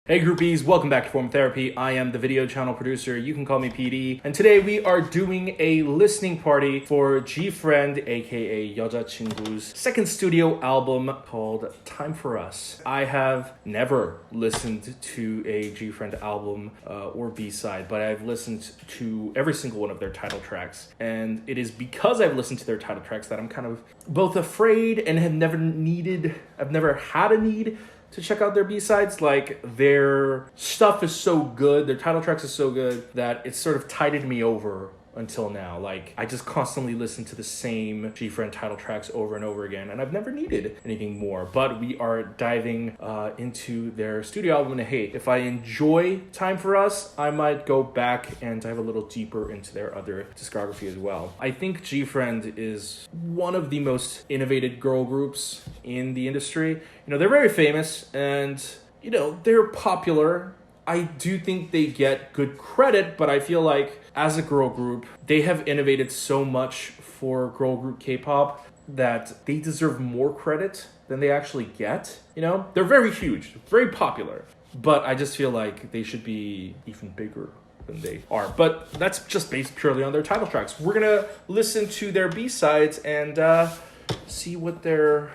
Hey groupies, welcome back to Form Therapy. I am the video channel producer, you can call me PD. And today we are doing a listening party for GFRIEND, aka 여자친구's second studio album called Time for Us. I have never listened to a GFRIEND album or B-side, but I've listened to every single one of their title tracks. And it is because I've listened to their title tracks that I'm kind of both afraid and I've never had a need to check out their B-sides. Like, their stuff is so good, their title tracks is so good that it's sort of tided me over until now. Like, I just constantly listen to the same GFRIEND title tracks over and over again, and I've never needed anything more. But we are diving into their studio album, and hey, if I enjoy Time for Us, I might go back and dive a little deeper into their other discography as well. I think GFRIEND is one of the most innovative girl groups in the industry. You know, they're very famous and, you know, they're popular. I do think they get good credit, but I feel like as a girl group, they have innovated so much for girl group K-pop that they deserve more credit than they actually get. You know, they're very huge, very popular, but I just feel like they should be even bigger than they are. But that's just based purely on their title tracks. We're gonna listen to their B-sides and see what their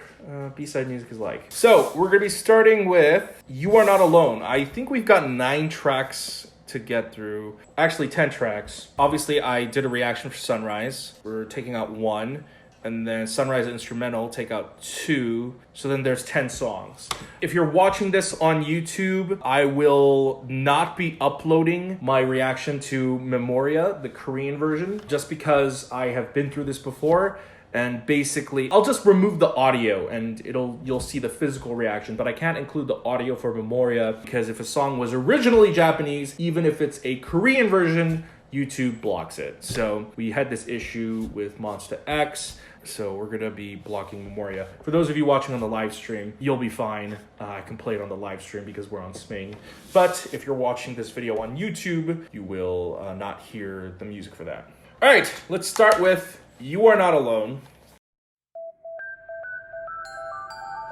B-side music is like. So we're gonna be starting with You Are Not Alone. I think we've got 9 tracks to get through. Actually 10 tracks. Obviously I did a reaction for Sunrise. We're taking out 1, and then Sunrise instrumental, take out 2. So then there's 10 songs. If you're watching this on YouTube, I will not be uploading my reaction to Memoria, the Korean version, just because I have been through this before. And basically, I'll just remove the audio and you'll see the physical reaction, but I can't include the audio for Memoria because if a song was originally Japanese, even if it's a Korean version, YouTube blocks it. So we had this issue with Monster X, so we're gonna be blocking Memoria. For those of you watching on the live stream, you'll be fine. I can play it on the live stream because we're on Sming. But if you're watching this video on YouTube, you will not hear the music for that. All right, let's start with You Are Not Alone.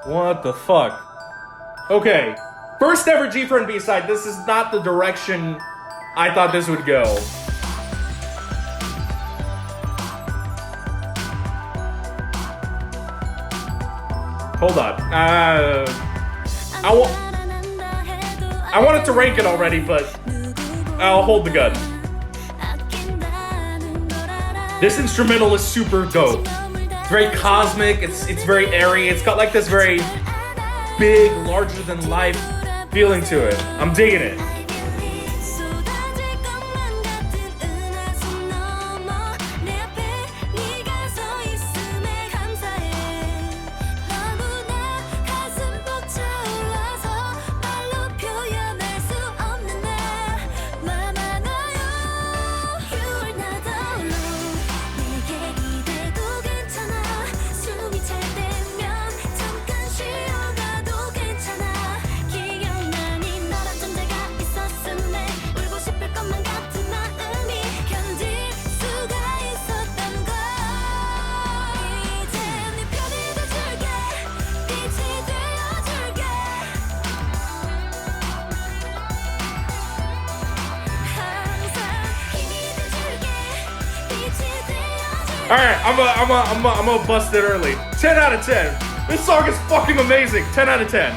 What the fuck? Okay, first ever GFRIEND B-side. This is not the direction I thought this would go. Hold on. I wanted to rank it already, but I'll hold the gun. This instrumental is super dope. It's very cosmic, it's very airy, it's got like this very big, larger than life feeling to it. I'm digging it. Alright, I'm gonna bust it early. 10 out of 10. This song is fucking amazing. 10 out of 10.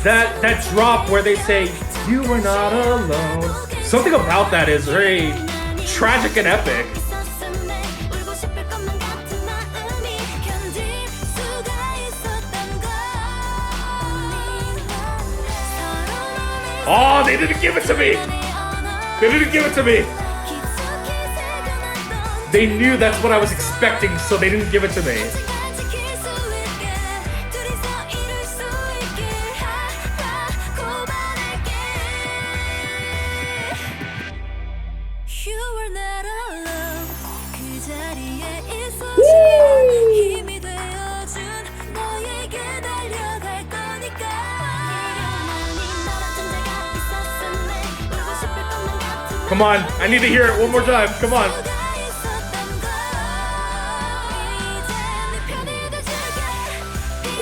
That drop where they say, "You are not alone." Something about that is very tragic and epic. Oh, they didn't give it to me! They didn't give it to me! They knew that's what I was expecting, so they didn't give it to me. Come on, I need to hear it one more time. Come on.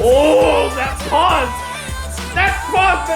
Oh, that pause! That pause!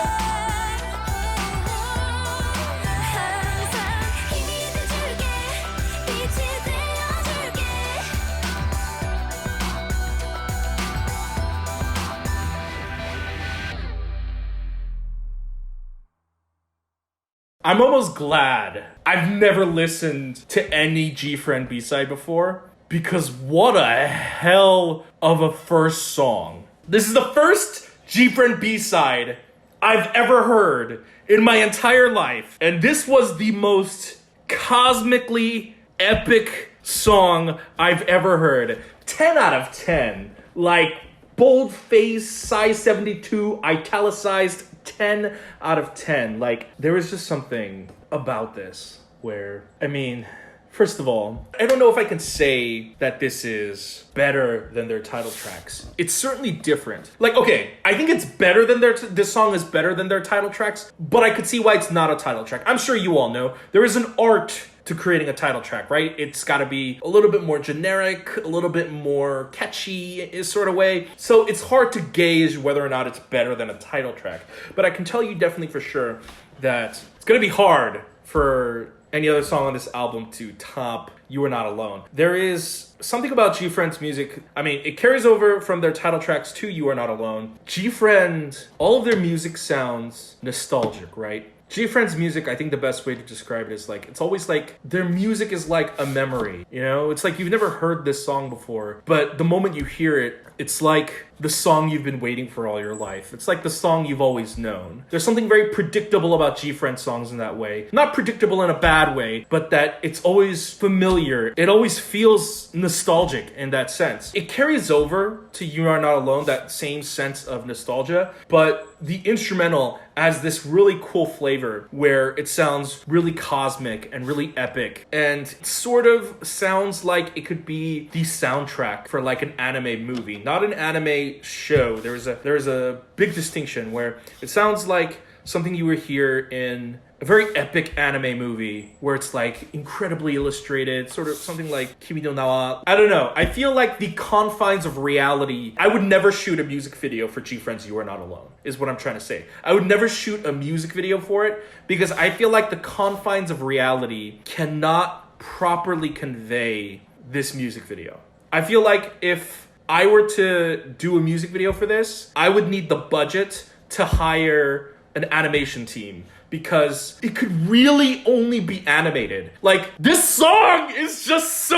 I'm almost glad I've never listened to any GFRIEND B-side before, because what a hell of a first song. This is the first GFRIEND B-side I've ever heard in my entire life, and this was the most cosmically epic song I've ever heard. 10 out of 10. Like, bold-faced, size 72, italicized, 10 out of 10. Like, there was just something about this where, I mean, first of all, I don't know if I can say that this is better than their title tracks. It's certainly different. Like, okay, I think it's better than this song is better than their title tracks, but I could see why it's not a title track. I'm sure you all know there is an art to creating a title track, right? It's got to be a little bit more generic, a little bit more catchy sort of way. So it's hard to gauge whether or not it's better than a title track. But I can tell you definitely for sure that it's going to be hard for any other song on this album to top You Are Not Alone. There is something about GFRIEND's music. I mean, it carries over from their title tracks to You Are Not Alone. GFRIEND, all of their music sounds nostalgic, right? GFRIEND's music, I think the best way to describe it is like, it's always like, their music is like a memory, you know? It's like you've never heard this song before, but the moment you hear it, it's like the song you've been waiting for all your life. It's like the song you've always known. There's something very predictable about GFRIEND songs in that way. Not predictable in a bad way, but that it's always familiar. It always feels nostalgic in that sense. It carries over to You Are Not Alone, that same sense of nostalgia, but the instrumental has this really cool flavor where it sounds really cosmic and really epic, and sort of sounds like it could be the soundtrack for like an anime movie, not an anime show. There is a big distinction where it sounds like something you would hear in a very epic anime movie where it's like incredibly illustrated, sort of something like Kimi no Nawa. I don't know. I feel like the confines of reality. I would never shoot a music video for GFRIEND's You Are Not Alone, is what I'm trying to say. I would never shoot a music video for it because I feel like the confines of reality cannot properly convey this music video. I feel like if I were to do a music video for this, I would need the budget to hire an animation team, because it could really only be animated. Like, this song is just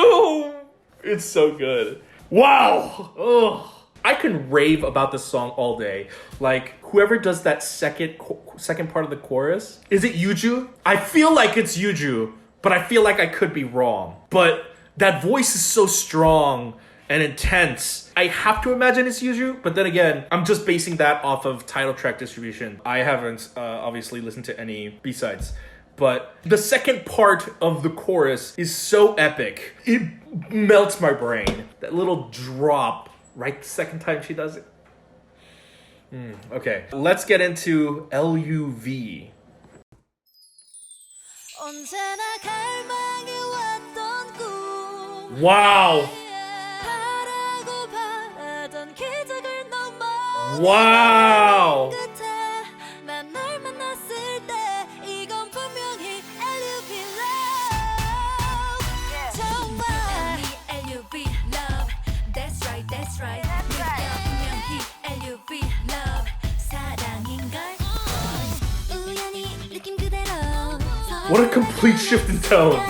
it's so good. Wow. Ugh. I can rave about this song all day. Like, whoever does that second part of the chorus, is it Yuju? I feel like it's Yuju, but I feel like I could be wrong. But that voice is so strong and intense. I have to imagine it's Yuju, but then again, I'm just basing that off of title track distribution. I haven't obviously listened to any B-sides, but the second part of the chorus is so epic. It melts my brain. That little drop, right the second time she does it. Okay, let's get into LUV. Wow. Wow. What a complete shift in tone.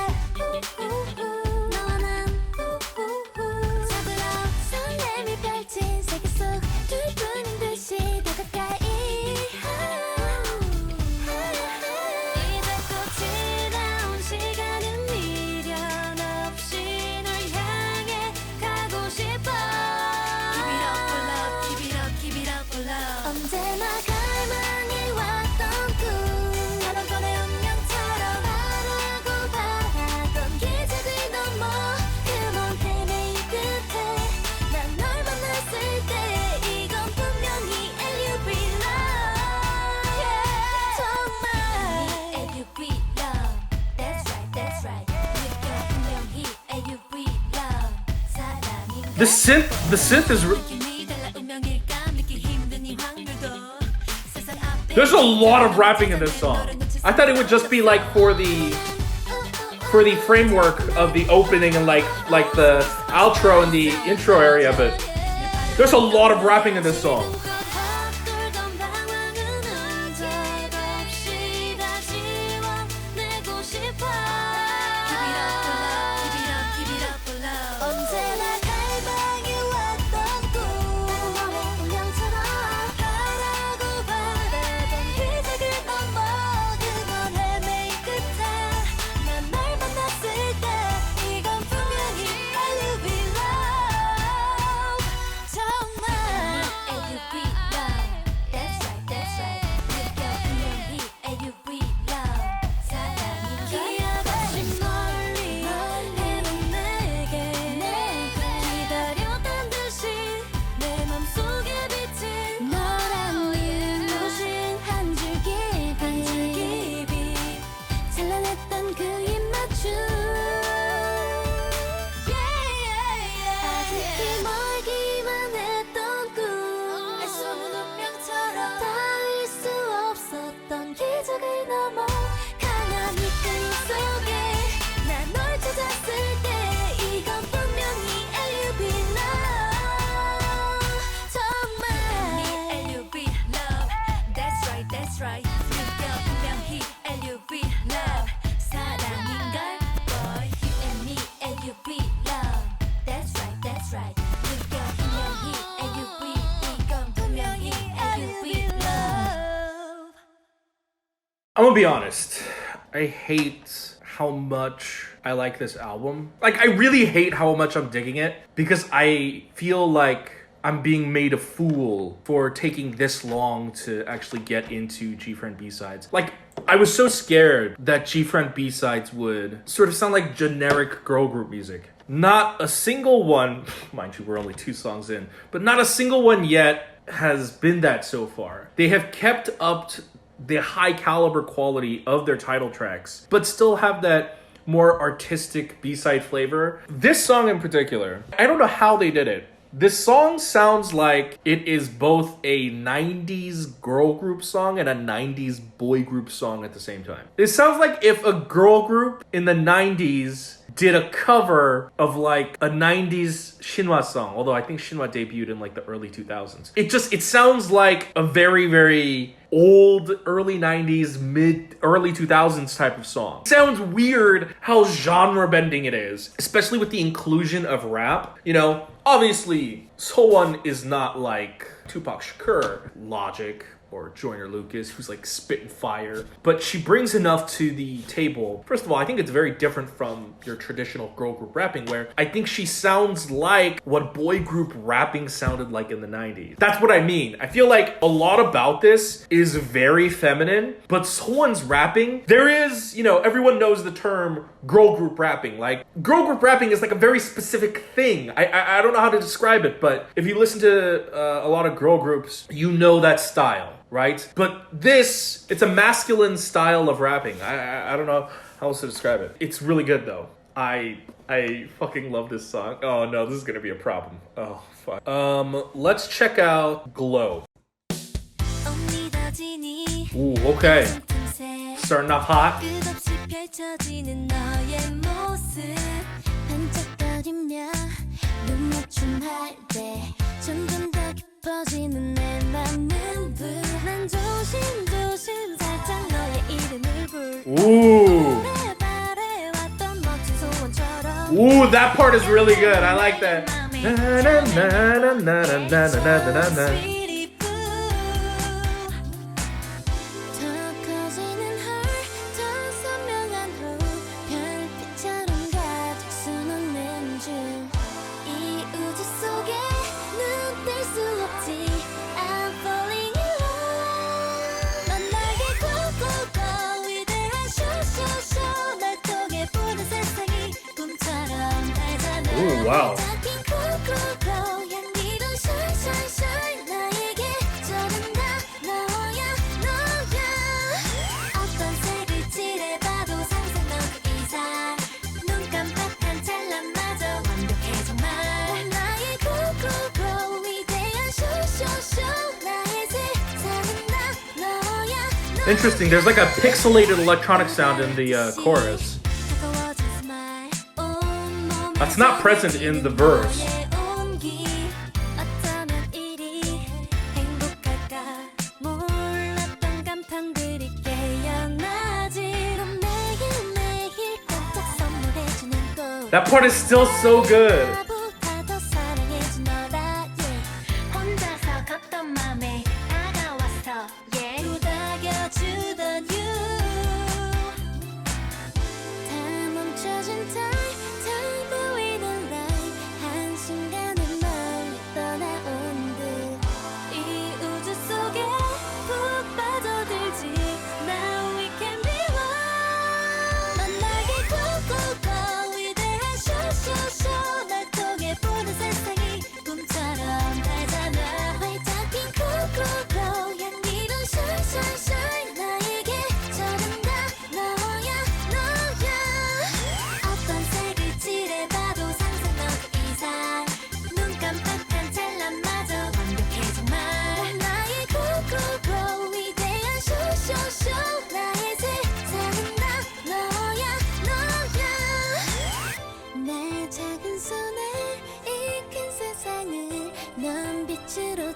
The synth is. There's a lot of rapping in this song. I thought it would just be like for the framework of the opening and like the outro and the intro area, but there's a lot of rapping in this song. I'm gonna be honest. I hate how much I like this album. Like, I really hate how much I'm digging it because I feel like I'm being made a fool for taking this long to actually get into GFRIEND B-sides. Like, I was so scared that GFRIEND B-sides would sort of sound like generic girl group music. Not a single one, mind you, we're only 2 songs in, but not a single one yet has been that so far. They have kept up the high caliber quality of their title tracks, but still have that more artistic B-side flavor. This song in particular, I don't know how they did it. This song sounds like it is both a 90s girl group song and a 90s boy group song at the same time. It sounds like if a girl group in the 90s did a cover of like a 90s Shinhwa song, although I think Shinhwa debuted in like the early 2000s. It sounds like a very, very old early 90s, early 2000s type of song. It sounds weird how genre bending it is, especially with the inclusion of rap. You know, obviously, Sowon is not like Tupac Shakur, Logic, or Joyner Lucas, who's like spitting fire. But she brings enough to the table. First of all, I think it's very different from your traditional girl group rapping, where I think she sounds like what boy group rapping sounded like in the 90s. That's what I mean. I feel like a lot about this is very feminine, but Sowon's rapping, there is, you know, everyone knows the term girl group rapping. Like, girl group rapping is like a very specific thing. I don't know how to describe it, but if you listen to a lot of girl groups, you know that style. Right? But this, it's a masculine style of rapping. I don't know how else to describe it. It's really good though. I fucking love this song. Oh no, this is gonna be a problem. Oh fuck. Let's check out Glow. Ooh, okay. Starting off hot. Ooh. Ooh, that part is really good. I like that. Ooh, wow. Interesting, there's like a pixelated electronic sound in the chorus. That's not present in the verse. That part is still so good.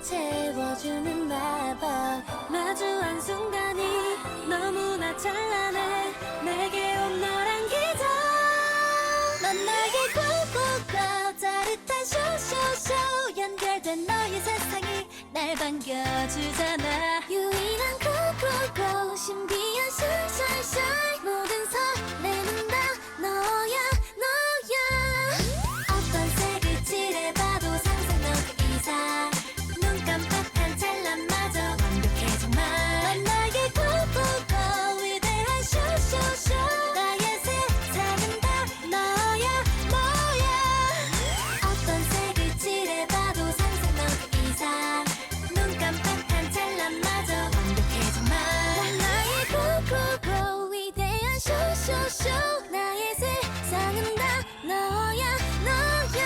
채워주는 마법 마주한 순간이 너무나 찬란해 내게 온 너란 기적 넌 나의 꾹꾹꾹 짜릿한 쇼쇼쇼 연결된 너의 세상이 날 반겨주잖아 유일한 꾹꾹꾹 신비한 샤샤샤 모든 설레는 다 너야 너야 어떤 색을 칠해봐도 상상 너그 이상 깜빡한 찰나마저 완벽해 정말 넌 나의 꾹꾹꾹 위대한 쇼쇼쇼 나의 세상은 다 너야 너야 어떤 색을 칠해봐도 상상 너그 이상 눈 깜빡한 찰나마저 완벽해 정말 넌 나의 꾹꾹꾹 위대한 쇼쇼쇼 나의 세상은 다 너야 너야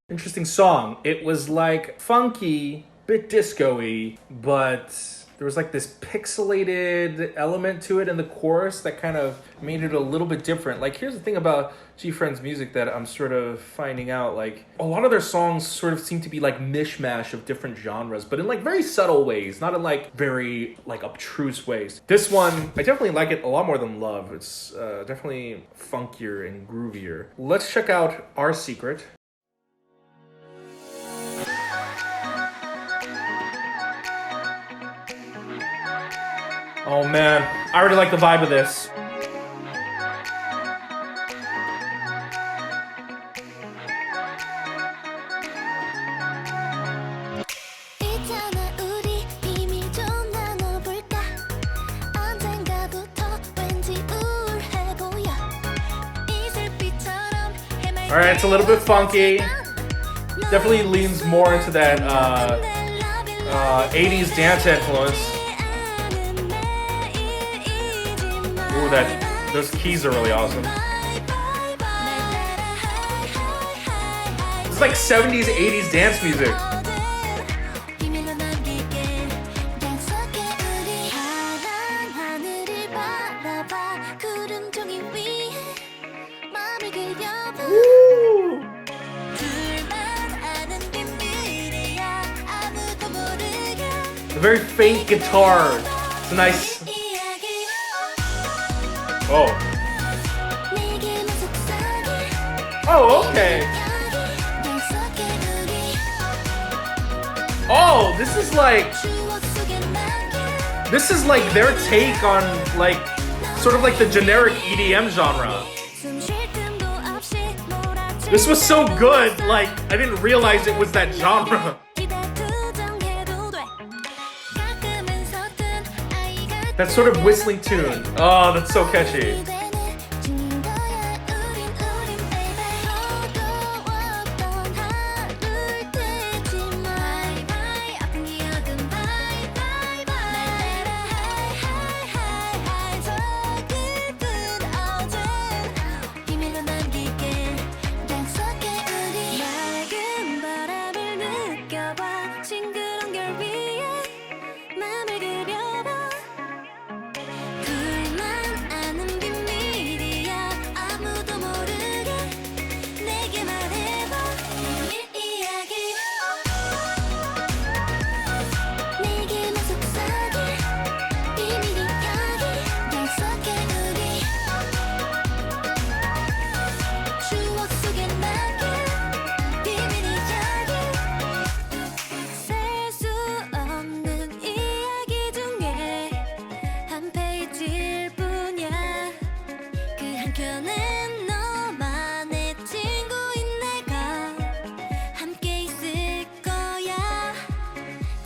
Interesting song. It was like funky, bit disco-y, but there was like this pixelated element to it in the chorus that kind of made it a little bit different. Like, here's the thing about GFRIEND's music that I'm sort of finding out. Like, a lot of their songs sort of seem to be like mishmash of different genres, but in like very subtle ways, not in like very like obtruse ways. This one, I definitely like it a lot more than Love. It's definitely funkier and groovier. Let's check out Our Secret. Oh man, I already like the vibe of this. 있잖아 우리 비밀 좀 나눠볼까 언젠가부터 왠지 우울해 보여 이슬빛처럼 Alright, it's a little bit funky. Definitely leans more into that 80s dance influence. Ooh, those keys are really awesome. It's like 70s, 80s dance music. Woo! A very faint guitar. It's a nice. Oh. Oh, okay. Oh, this is like their take on like sort of like the generic EDM genre. This was so good, like I didn't realize it was that genre. That sort of whistling tune. Oh, that's so catchy. 싱그런 결 위에 맘을 그려봐 곁엔 너만의 친구인 내가 함께 있을 거야.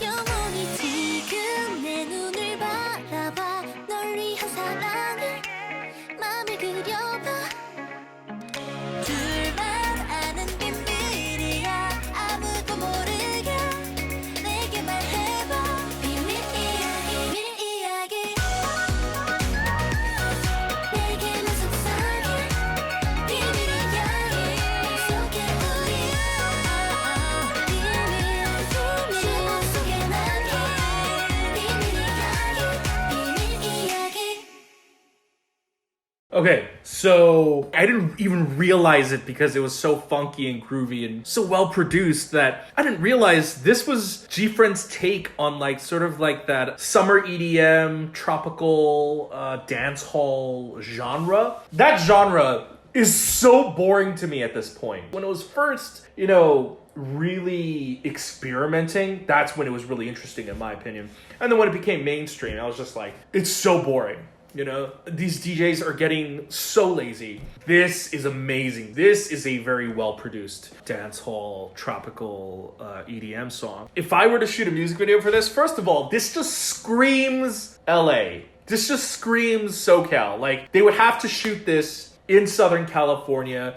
영원히 지금 내 눈을 바라봐. 널 위한 사랑을 맘을 그려봐. 둘만 아는 비밀이야. 아무도 모르게 내게 말해봐. 비밀 이야기 비밀 이야기. 내게만 속삭여 비밀 이야기. 속에 우리 비밀 추억 속에 남긴 비밀 이야기 비밀 이야기. Okay, so I didn't even realize it because it was so funky and groovy and so well produced that I didn't realize this was GFRIEND's take on like sort of like that summer EDM, tropical dance hall genre. That genre is so boring to me at this point. When it was first, really experimenting, that's when it was really interesting in my opinion. And then when it became mainstream, I was just like, it's so boring. These DJs are getting so lazy. This is amazing. This is a very well-produced dance hall, tropical EDM song. If I were to shoot a music video for this, first of all, this just screams LA. This just screams SoCal. Like, they would have to shoot this in Southern California,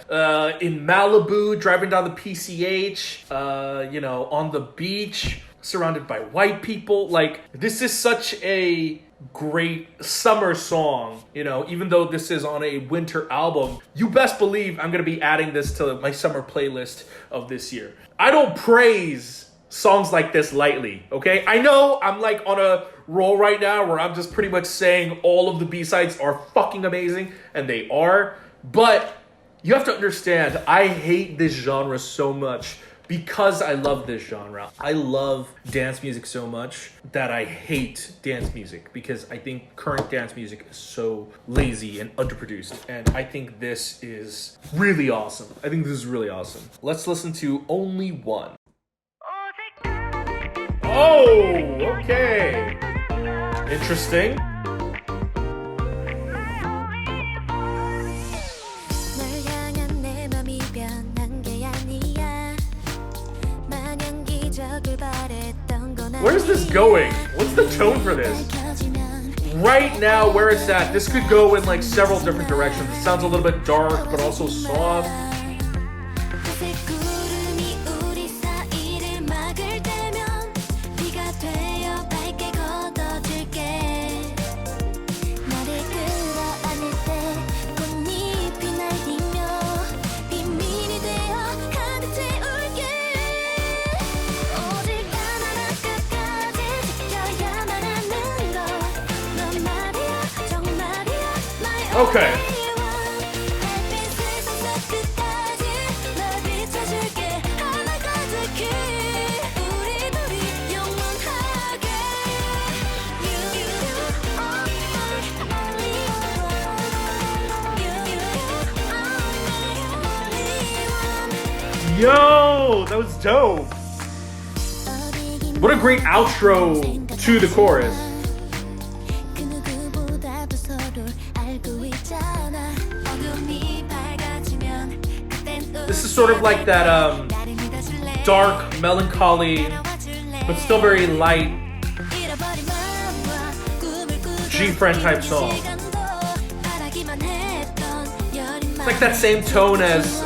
in Malibu, driving down the PCH, on the beach, surrounded by white people. Like, this is such a great summer song, even though this is on a winter album. You best believe I'm gonna be adding this to my summer playlist of this year. I don't praise songs like this lightly, okay? I know I'm like on a roll right now where I'm just pretty much saying all of the B-sides are fucking amazing, and they are, but you have to understand, I hate this genre so much because I love this genre. I love dance music so much that I hate dance music because I think current dance music is so lazy and underproduced. And I think this is really awesome. Let's listen to Only One. Oh, okay. Interesting. 널 향한 내 맘이 변한 게 아니야. 마냥 기적을 바랬던 건 Where's this going? What's the tone for this? Right now, where it's at, this could go in like several different directions. It sounds a little bit dark, but also soft. 구름이 우리 사이를 막을 때면 비가 되어 밝게 걷어줄게. 나를 끌어안을 때 꽃잎이 날리며 비밀이 되어 가득 채울게. 오직 하나나 끝까지 지켜야만 하는 거. 넌 말이야 정말이야 my Okay. only one. 햇빛 세상 끝까지 널 비춰줄게. 하나 가득히 우리 둘이 영원하게. You are my only one. You are my only one. Yo, that was dope. What a great outro to the chorus. 그 누구보다도 서로를 알고 있잖아. 어둠이 밝아지면 그땐 또 This is sort of like that 나를 믿어줄래? dark, melancholy, but still very light 잃어버린 마음과 꿈을 꾸던 GFRIEND type song. 시간도 바라기만 했던 여린 It's like that same tone as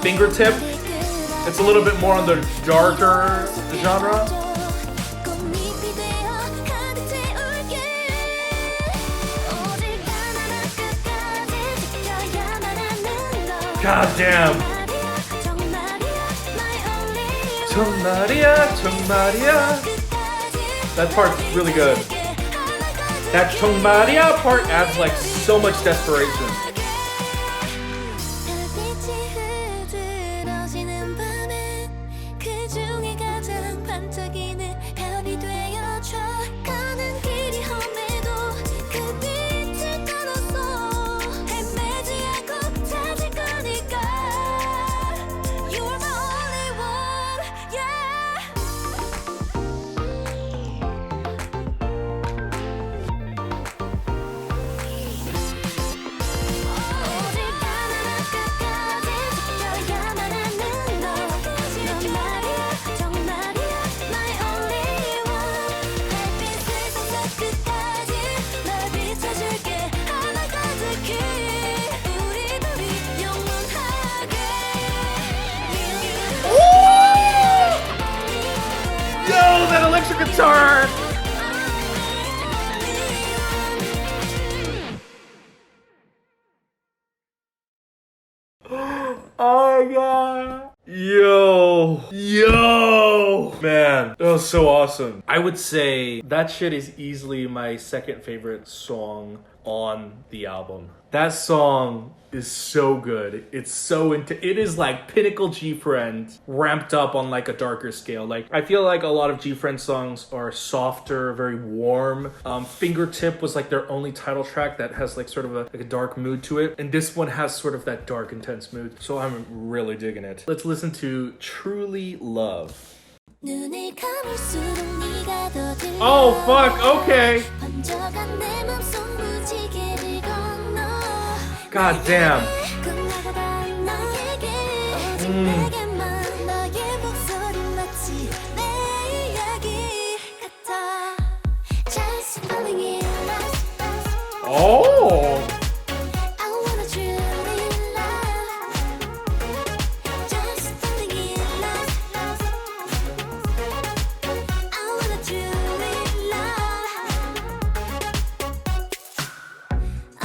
Fingertip. It's a little bit more on the darker genre. 꽃잎이 되어 가득 채울게. 오직 하나나 끝까지 지켜야만 하는 거. God damn. 정말이야 정말이야 my only one. 정말이야, 정말이야. That part's really good. That 정말이야 part adds like so much desperation. 별빛이 흐드러지는 밤에 그 중에 가장 반짝이는 별이 되어줘. 가는 길이 험해도 그 빛을 따라서 헤매지 않고 찾을 거니까. You are my only one, yeah. guitar. Oh my god. Yo, man, that was so awesome. I would say that shit is easily my second favorite song on the album. That song is so good. It's so it is like pinnacle GFRIEND ramped up on like a darker scale. Like I feel like a lot of GFRIEND songs are softer, very warm. Fingertip was like their only title track that has like sort of a dark mood to it, and this one has sort of that dark, intense mood. So I'm really digging it. Let's listen to Truly Love. 눈을 감을수록 네가 더 들려와 Oh fuck, okay. 번져간 내 맘속 무지개를 건너 God damn. 끝나가다 너에게 오직 내게만 너의 목소리 마치 내 이야기 같아 Just falling in love Oh. I wanna truly love Just falling in love I wanna truly love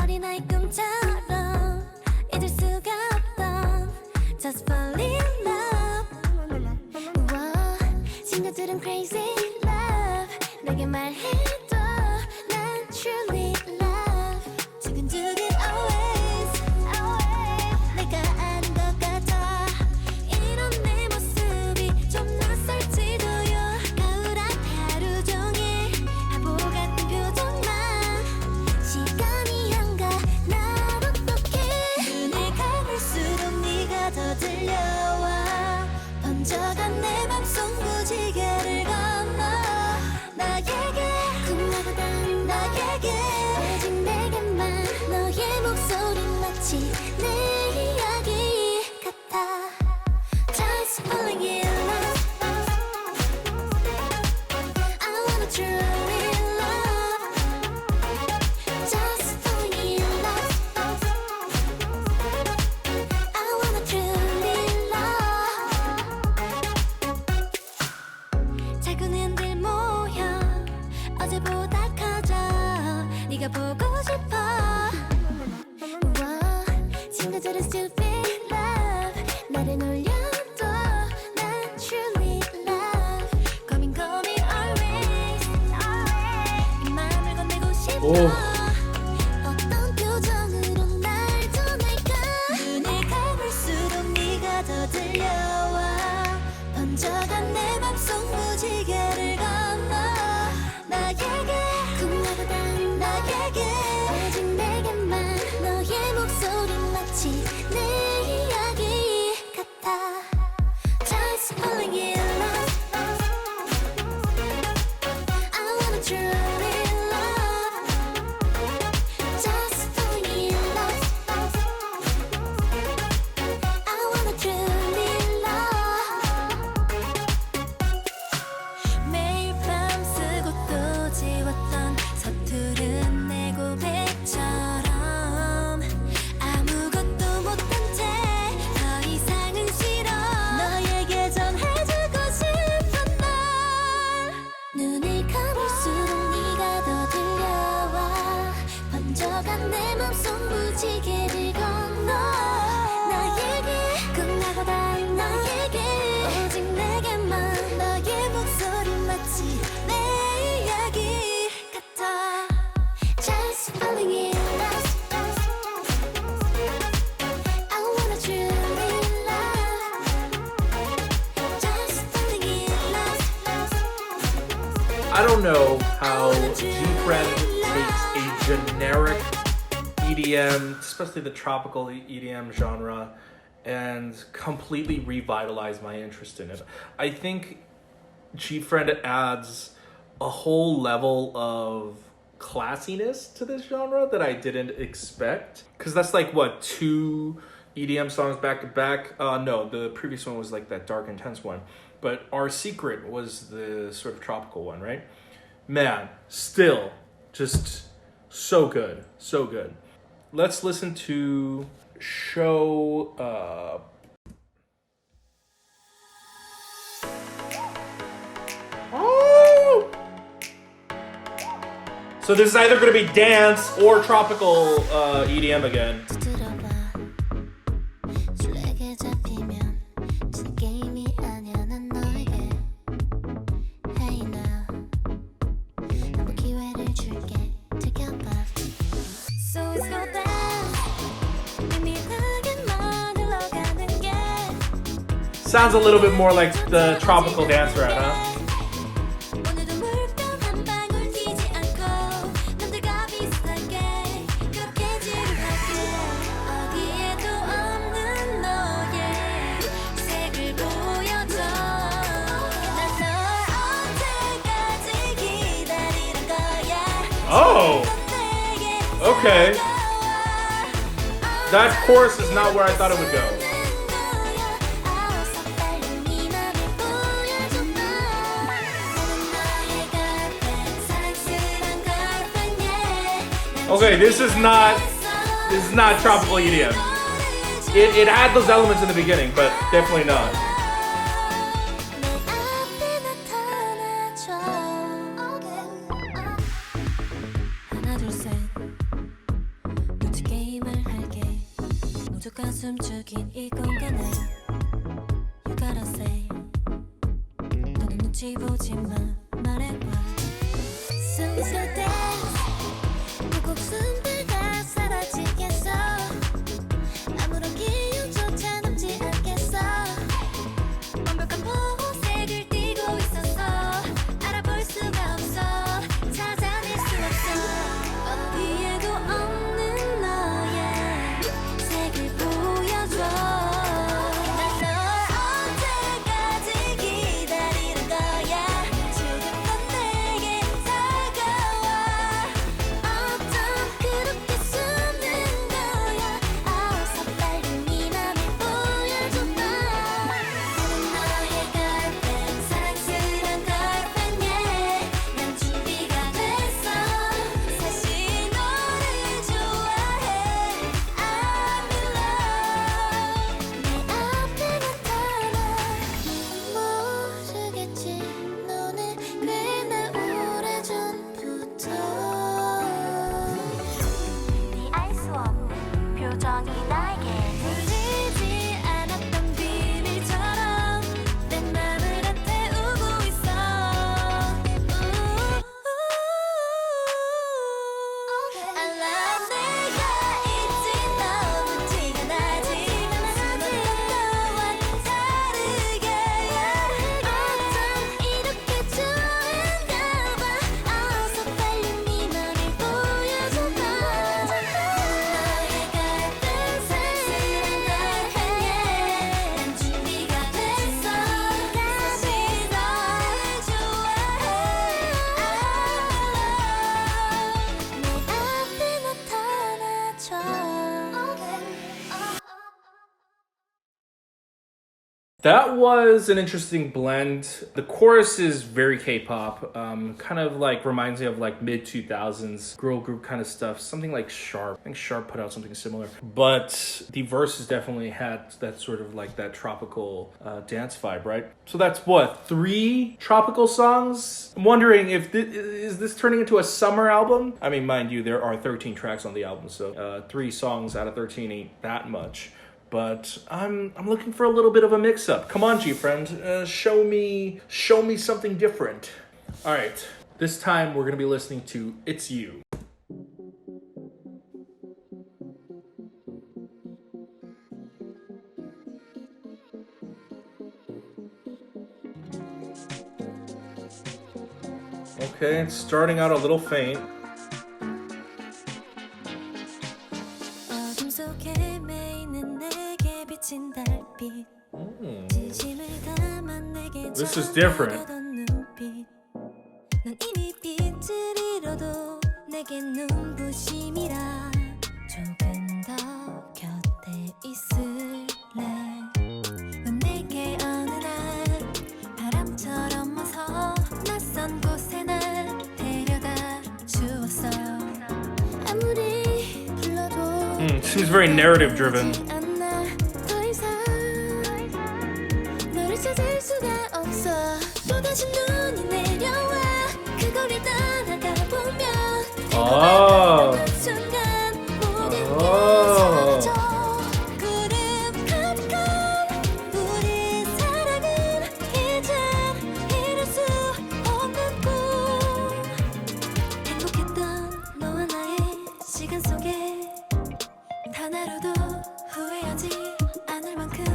어린아이 꿈처럼 잊을 수가 없던 Just fall in love 우와, 친구들은 crazy love 내게 말해도 난 truly love 두근두근 always 내가 아는 것 같아 이런 내 모습이 좀 낯설지도요 가을한 하루 종일 바보 같은 표정만 시간이 안가 날 어떡해 눈을 감을수록 네가 더 들려와 번져간 내 맘속 무지개를 건너 나에게 꿈나가던 너에게 오직 내게만 너의 목소리 마치 내 이야기 같아 Just falling in love I wanna truly love Just falling in love I wanna truly love 작은 흔들 모여 어제보다 커져 네가 보고 싶어 우와, 친구들은 stupid love 나를 놀려도 난 truly love 고민 always 이 맘을 건네고 싶어 오. 어떤 표정으로 날 전할까 눈을 감을수록 네가 더 들려와 번져간 내 맘속 무지개를 건너 나에게 꿈나가던 너에게 오직 내게만 너의 목소리 마치 내 이야기 같아 Just falling in love I wanna truly love Just falling in love I wanna truly love 매일 밤 쓰고 또 지웠던 서투른 내 고백처럼 아무것도 못한 채 더 이상은 싫어 너에게 전해주고 싶은 날 눈을 감을수록 네가 더 들려와 번져간 내 맘속 무지개를 건너 나에게 끝나고다 너에게 오직 내게만 너의 목소리 마치 내 이야기 같아 Just falling in love I wanna truly love Just falling in love I don't know how GFRIEND takes a generic EDM, especially the tropical EDM genre, and completely revitalize my interest in it. I think GFRIEND adds a whole level of classiness to this genre that I didn't expect. Because that's like, what, 2 EDM songs back to back? No, the previous one was like that dark, intense one. But Our Secret was the sort of tropical one, right? Man, still, just so good, so good. Let's listen to Show Oh! So this is either going to be dance or tropical EDM again. 들어봐 술래게 잡히면 진 게임이 아니야 난 너에게 Hey now 한번 기회를 줄게 지켜봐 So it's go dance 밋밋하게만 흘러가는 게 Sounds a little bit more like the tropical dance right, huh? 오늘도 물병 한 방울 튀지 않고 남들과 비슷하게 그렇게 지루하게 어디에도 없는 너의 색을 보여줘 난 널 언제까지 기다리는 거야 Oh, 내게 okay. That chorus is not where I thought it would go. Okay, this is not tropical EDM. It had those elements in the beginning, but definitely not. 하나 둘셋 눈치 게임을 할게 무조건 숨죽인 이 공간에 You gotta say 너는 눈치 보지 마 말해봐 So it's a dance 목숨들과 사라지겠어 아무런 기운조차 남지 않겠어 완벽한 보호색을 띠고 있어서 알아볼 수가 없어 찾아낼 수 없어 어디에도 없는 너의 색을 보여줘 난 널 언제까지 기다리는 거야 조금만 내게 다가와 어쩜 그렇게 숨는 거야 어서 빨리 네 맘을 보여줘봐 나는 너의 girlfriend 사랑스런 girlfriend yeah 난 준비가 됐어 사실 너를 좋아해 I'm in love 내 앞에 나타나 모르겠지 너는 꽤나 오래전부터 네 알 수 없는 표정이 나에게 들리지 않았던 비밀처럼 내 맘을 다 태우고 있어 I love 내가 있지 너무 티가 나지 수많은 너와 다르게 어쩜 이렇게 좋은가 봐 어서 빨리 네 맘을 보여줘봐 나는 너의 girlfriend 사랑스런 girlfriend yeah 난 준비가 됐어 다시 너를 좋아해 I'm in love 내 앞에 나타나줘 That was an interesting blend. The chorus is very K-pop, kind of like reminds me of like mid 2000s girl group kind of stuff, something like Sharp. I think Sharp put out something similar, but the verses definitely had that sort of like that tropical dance vibe, right? So that's what, 3 tropical songs? I'm wondering if is this turning into a summer album? I mean, mind you, there are 13 tracks on the album, so 3 songs out of 13 ain't that much. But I'm looking for a little bit of a mix-up. Come on, GFRIEND, show me something different. All right, this time we're gonna be listening to "It's You." Okay, it's starting out a little faint. 어둠 속에 매이는 내게 비친 달빛 진심을 담아 내게 This is different. 쳐다보던 눈빛 난 이미 빛을 잃어도 내게 눈부심이라 조금 더 곁에 있을래 넌 내게 어느 날 바람처럼 와서 낯선 곳에 날 데려다 주었어 아무리 불러도 Seems very narrative driven. 너를 찾을 수가 없어 또다시 눈이 내려와 그 거리를 떠나가 보면 아. 그 순간 모든 게 사라져 구름 가득한 우리 사랑은 이제 이룰 수 없는 꿈 행복했던 너와 나의 시간 속에 단 하루도 후회하지 않을 만큼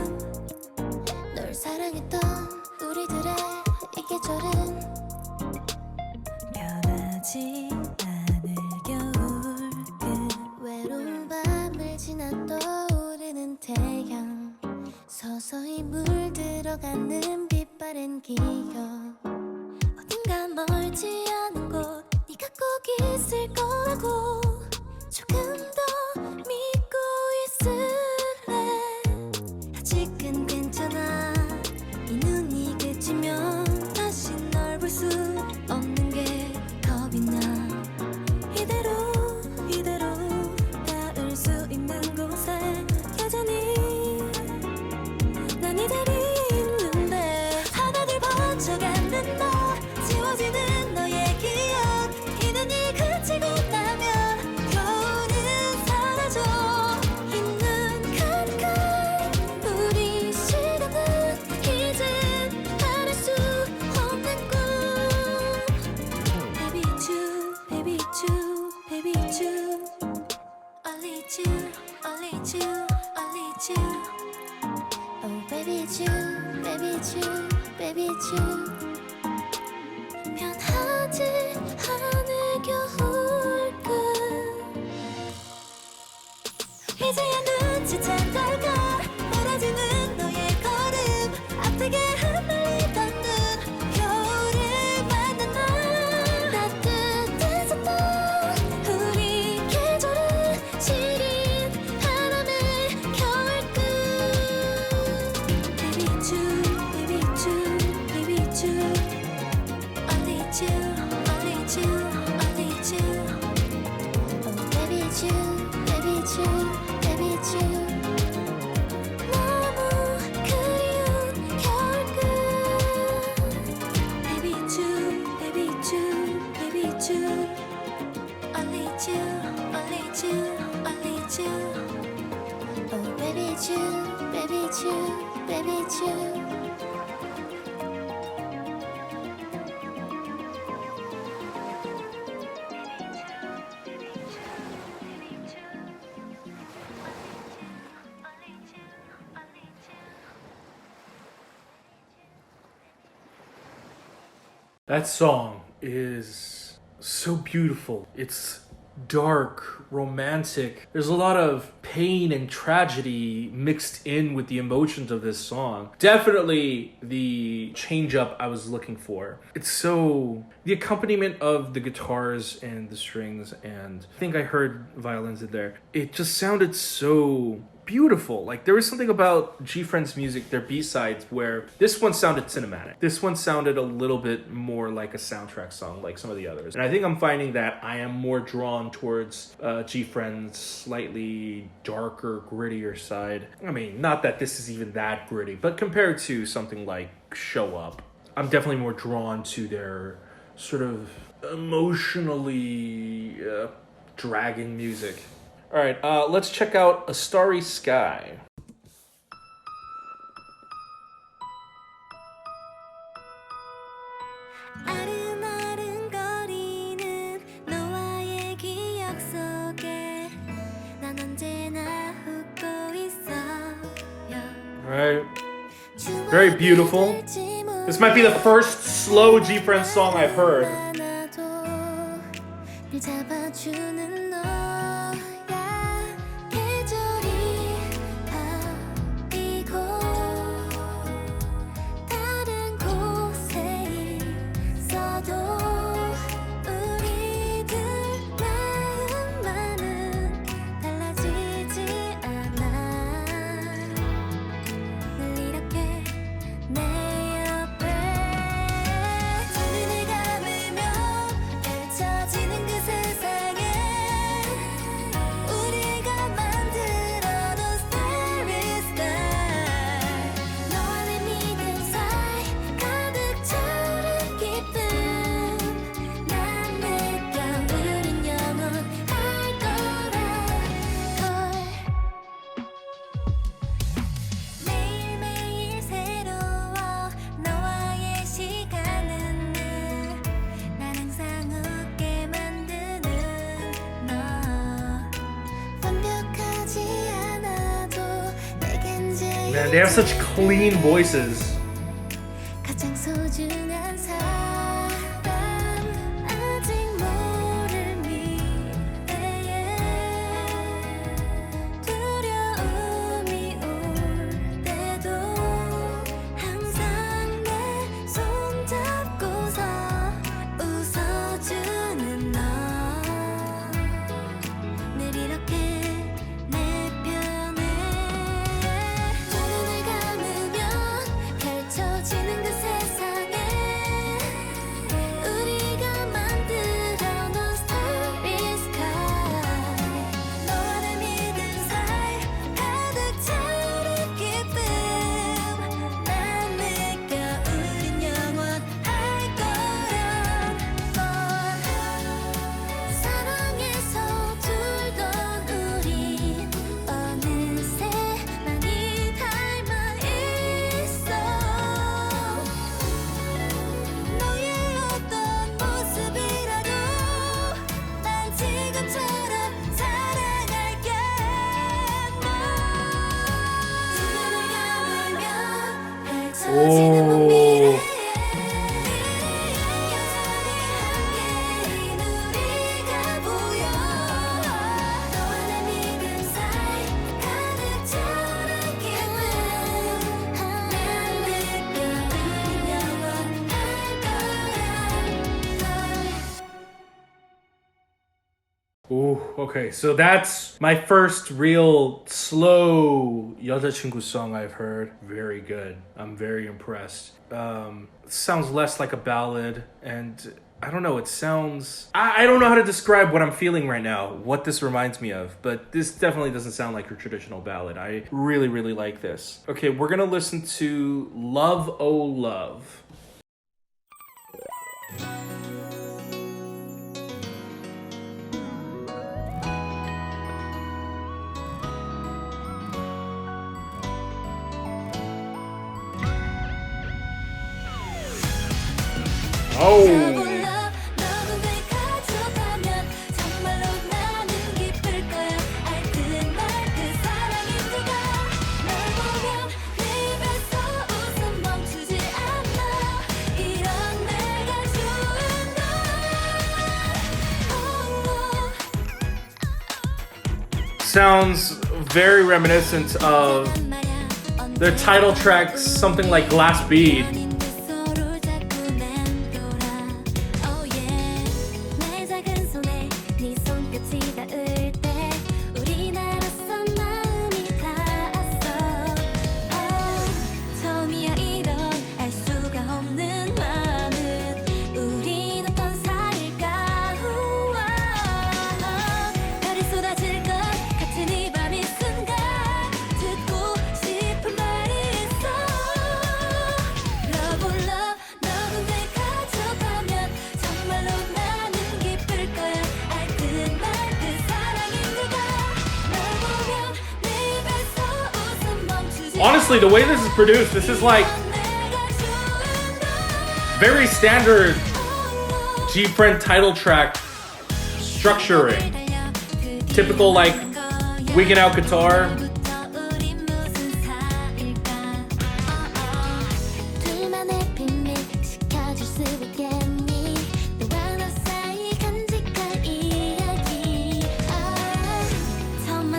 널 사랑했던 우리들의 이 계절은 변하지 않을 겨울 그 외로운 밤을 지나 떠오르는 태양 서서히 물들어가는 빛바랜 기억 어딘가 멀지 않은 곳 네가 꼭 있을 거라고 조금 더 믿고 있을래 아직은 괜찮아 이 눈이 그치면 다시 널 볼 수 없는 게 겁이 나 이대로 닿을 수 있는 곳에 여전히 난 이대로 있는데 하나둘 번져가는 너 지워지는 너의 기억 이 눈이 그치고 나면 겨울은 사라져 이 눈 가득한 우리 시간은 이젠 말할 수 없는 꿈 Baby it's you, baby it's you, baby it's you Only it's you, only it's you, only it's you Oh baby it's you, baby it's you, baby it's you 변하지 않을 겨울끝 이제야 눈치챈 걸까 멀어지는 너의 걸음 아프게 흩날리던 눈 겨울을 만난 나 따뜻해졌던 우리 계절은 시린 바람의 겨울끝 Baby it's you, baby it's you, baby it's you Only it's you, only it's you, only it's you Oh baby it's you, baby it's you, baby it's you 너무 그리운 겨울끝 Baby it's you, baby it's you, baby it's you Only it's you, only it's you, only it's you Oh baby it's you, baby it's you, baby it's you That song is so beautiful. It's dark, romantic. There's a lot of pain and tragedy mixed in with the emotions of this song. Definitely the change up I was looking for. It's so... the accompaniment of the guitars and the strings, and I think I heard violins in there. It just sounded so beautiful. Like there was something about GFRIEND's music, their B-sides, where this one sounded cinematic. This one sounded a little bit more like a soundtrack song, like some of the others. And I think I'm finding that I am more drawn towards GFRIEND's slightly darker, grittier side. I mean, not that this is even that gritty, but compared to something like Show Up, I'm definitely more drawn to their sort of emotionally dragging music. All right, let's check out A Starry Sky. 아른아른거리는 너와의 기억 속에 난 언제나 웃고 있어요. All right, very beautiful. This might be the first slow GFRIEND song I've heard. 늘 잡아주는 너야 계절이 바뀌고 다른 곳에 있어도 우리들 마음만은 달라지지 않아 늘 이렇게 내 옆에 눈을 감으면 Man, they have such clean voices. 가장 소중한 사람 아직 모를 미래에 두려움이 올 때도 항상 내 손 잡고서 웃어주는 너 늘 이렇게 내 편에 두 눈을 감으면 펼쳐지는 그 세상에 우리가 만들어 놓은 starry sky 너와 내 믿음 사이 가득 차는 기쁨 난 느껴 우린 영원할 거란 걸 사랑에서 둘던 우린 어느새 많이 닮아 있어 너의 어떤 모습이라도 난 지금처럼 사랑할게 두 눈을 감으면 펼쳐지는 먼 미래에 여전히 함께인 우리가 보여 너와 내 믿음 사이 가득 차는 기쁨 난 느껴 우린 영원할 거란 걸 Ooh, okay, so that's my first real slow 여자친구 song I've heard. Very good. I'm very impressed. Sounds less like a ballad, and I don't know, it sounds... I don't know how to describe what I'm feeling right now, what this reminds me of, but this definitely doesn't sound like your traditional ballad. I really, really like this. Okay, we're gonna listen to Love Oh Love. Oh! 너도 내 가져가면 정말로 나는 기쁠 거야 알듯 말듯 사랑인 네가 널 보면 네 입에서 웃음 멈추지 않아 이런 내가 좋은 걸 Sounds very reminiscent of their title track, something like Glass Bead. Honestly, the way this is produced, this is like very standard GFRIEND title track structuring. Typical like wigging out guitar.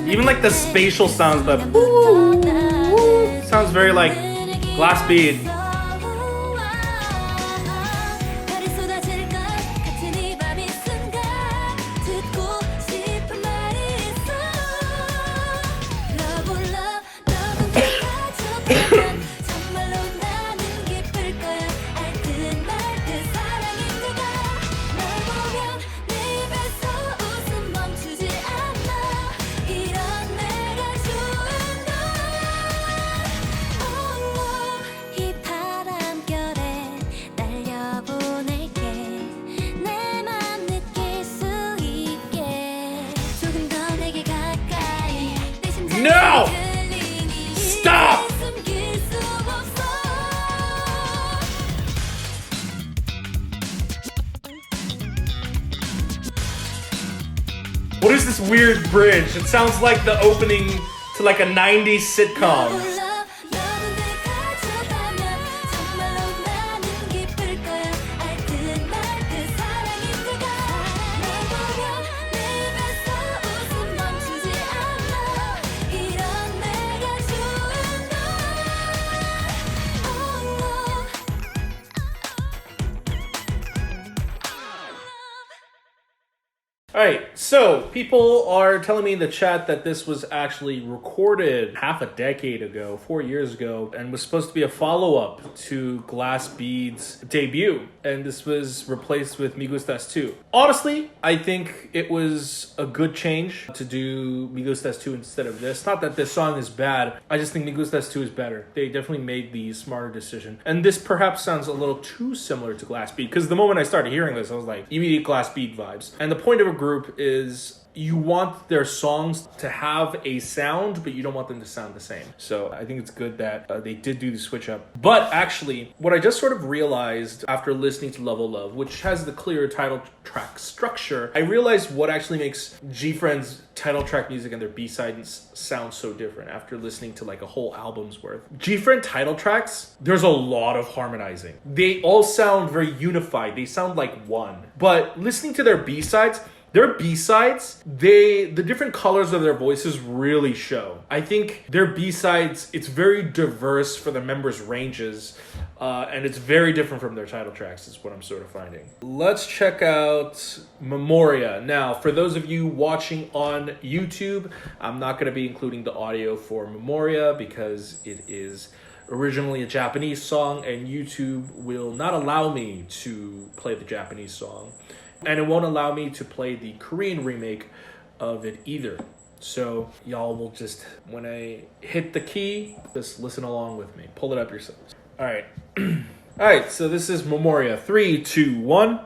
Even like the spatial sounds, the sounds very like Glass Bead. No! Stop! What is this weird bridge? It sounds like the opening to like a 90s sitcom. Alright, so people are telling me in the chat that this was actually recorded half a decade ago, 4 years ago, and was supposed to be a follow-up to Glass Bead's debut. And this was replaced with Me Gustas 2. Honestly, I think it was a good change to do Me Gustas 2 instead of this. Not that this song is bad, I just think Me Gustas 2 is better. They definitely made the smarter decision. And this perhaps sounds a little too similar to Glass Bead, because the moment I started hearing this, I was like, immediate Glass Bead vibes. And the point of a group is you want their songs to have a sound, but you don't want them to sound the same. So I think it's good that they did do the switch up. But actually, what I just sort of realized after listening to Level Love, which has the clear title track structure, I realized what actually makes GFRIEND's title track music and their B-sides sound so different after listening to like a whole album's worth. GFRIEND title tracks, there's a lot of harmonizing. They all sound very unified. They sound like one. But listening to their B-sides, the different colors of their voices really show. I think their B-sides, it's very diverse for the members' ranges, and it's very different from their title tracks, is what I'm sort of finding. Let's check out Memoria. Now, for those of you watching on YouTube, I'm not going to be including the audio for Memoria because it is originally a Japanese song, and YouTube will not allow me to play the Japanese song. And it won't allow me to play the Korean remake of it either. So y'all will just, when I hit the key, just listen along with me. Pull it up yourselves. All right. All right, so this is Memoria. 3, 2, 1.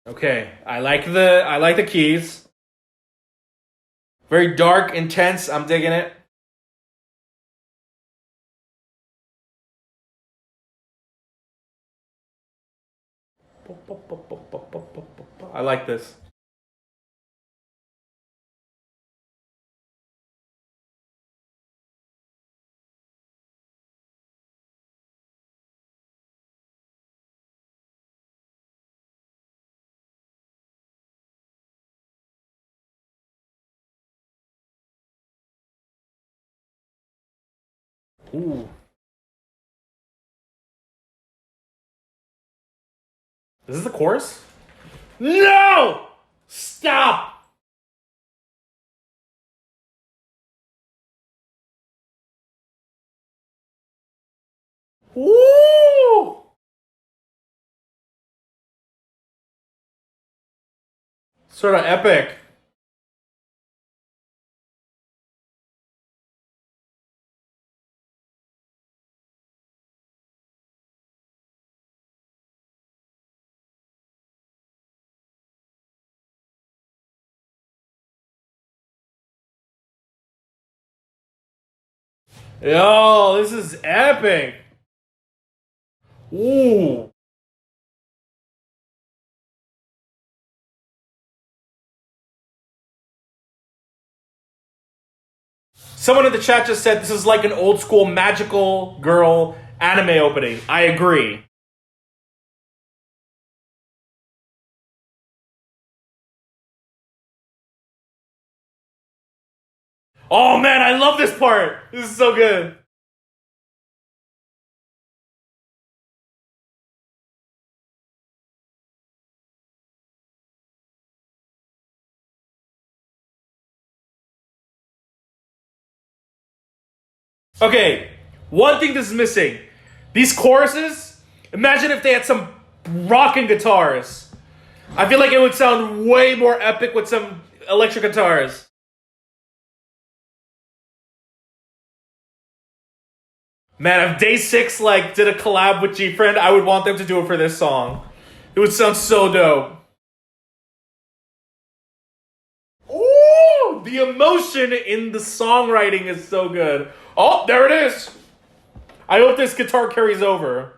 Okay, I like the keys. Very dark, intense. I'm digging it. I like this. Ooh. Is this the chorus? No! Stop! Woo! Sort of epic. Yo, this is epic. Ooh. Someone in the chat just said this is like an old school magical girl anime opening. I agree. Oh man, I love this part. This is so good. Okay, one thing this is missing. These choruses, imagine if they had some rocking guitars. I feel like it would sound way more epic with some electric guitars. Man, if Day 6 like did a collab with GFRIEND, I would want them to do it for this song. It would sound so dope. Ooh, the emotion in the songwriting is so good. Oh, there it is. I hope this guitar carries over.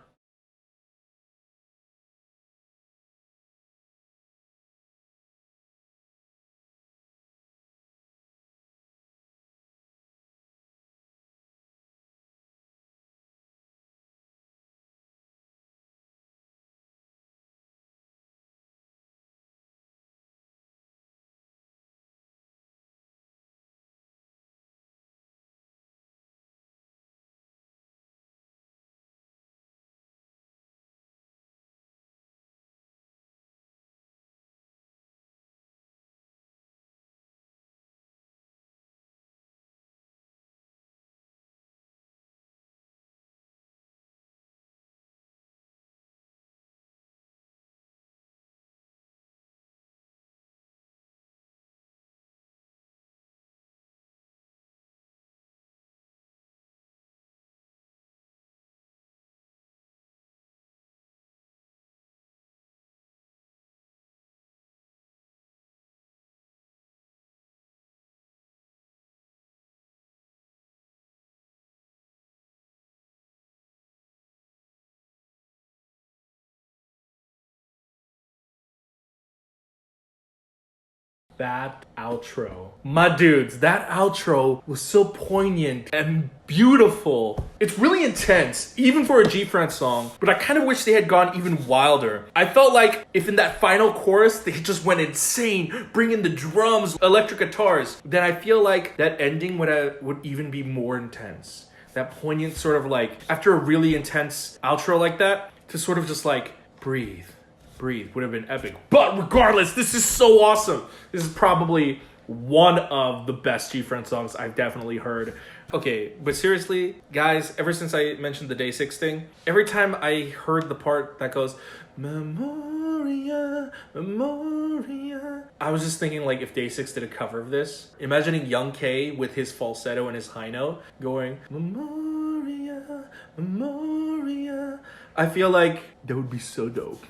that outro. My dudes, that outro was so poignant and beautiful. It's really intense, even for a GFRIEND song, but I kind of wish they had gone even wilder. I felt like if in that final chorus, they just went insane, bring in the drums, electric guitars, then I feel like that ending would even be more intense. That poignant sort of like, after a really intense outro like that, to sort of just like breathe would have been epic. But regardless, this is so awesome. This is probably one of the best GFRIEND songs I've definitely heard. Okay, but seriously, guys, ever since I mentioned the Day 6 thing, every time I heard the part that goes, Memoria, Memoria, I was just thinking like if Day 6 did a cover of this, imagining Young K with his falsetto and his high note going, Memoria, Memoria. I feel like that would be so dope.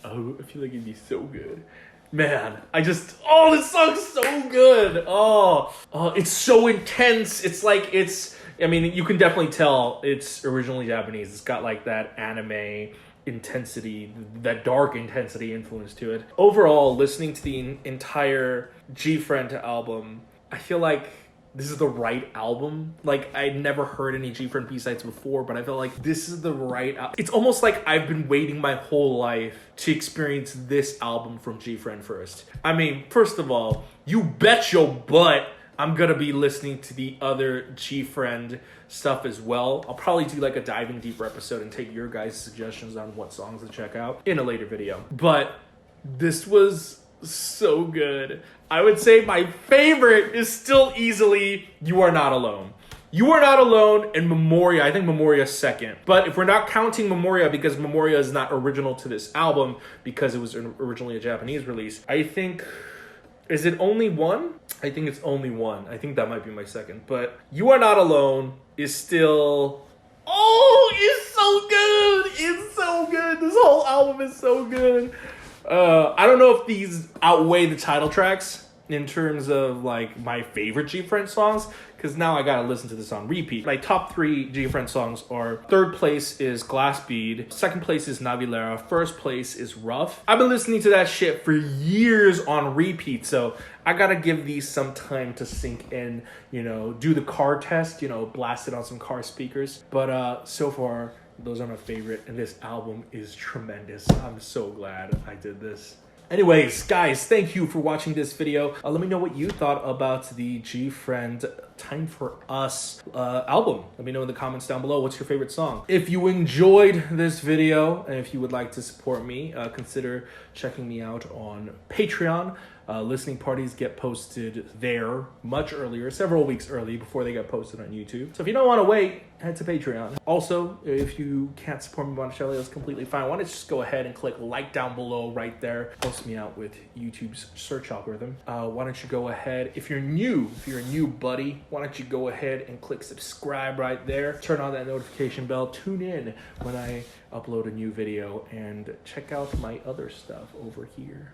Oh, I feel like it'd be so good. Man, this song's so good. Oh, it's so intense. I mean, you can definitely tell it's originally Japanese. It's got like that anime intensity, that dark intensity influence to it. Overall, listening to the entire GFRIEND album, I feel like this is the right album. Like, I'd never heard any GFRIEND B-sides before, but I feel like this is the right album. It's almost like I've been waiting my whole life to experience this album from GFRIEND first. I mean, first of all, you bet your butt I'm gonna be listening to the other GFRIEND stuff as well. I'll probably do like a diving deeper episode and take your guys' suggestions on what songs to check out in a later video. But this was so good. I would say my favorite is still easily You Are Not Alone. You Are Not Alone and Memoria. I think Memoria is second. But if we're not counting Memoria because Memoria is not original to this album because it was originally a Japanese release, I think, is it only one? I think it's only one. I think that might be my second. But You Are Not Alone is still, it's so good. It's so good. This whole album is so good. I don't know if these outweigh the title tracks in terms of like my favorite GFRIEND songs, because now I gotta listen to this on repeat. My top 3 GFRIEND songs are: third place is Glass Bead, second place is Navilera, first place is Rough. I've been listening to that shit for years on repeat, so I gotta give these some time to sink in, do the car test, blast it on some car speakers. But so far, those are my favorite, and this album is tremendous. I'm so glad I did this. Anyways, guys, thank you for watching this video. Let me know what you thought about the GFRIEND Time for Us album. Let me know in the comments down below. What's your favorite song? If you enjoyed this video, and if you would like to support me, consider checking me out on Patreon. Listening parties get posted there much earlier, several weeks early before they get posted on YouTube. So if you don't want to wait, head to Patreon. Also, if you can't support me monetarily, that's completely fine. Why don't you just go ahead and click like down below right there. Helps me out with YouTube's search algorithm. Why don't you go ahead, if you're a new buddy, why don't you go ahead and click subscribe right there. Turn on that notification bell. Tune in when I upload a new video and check out my other stuff over here.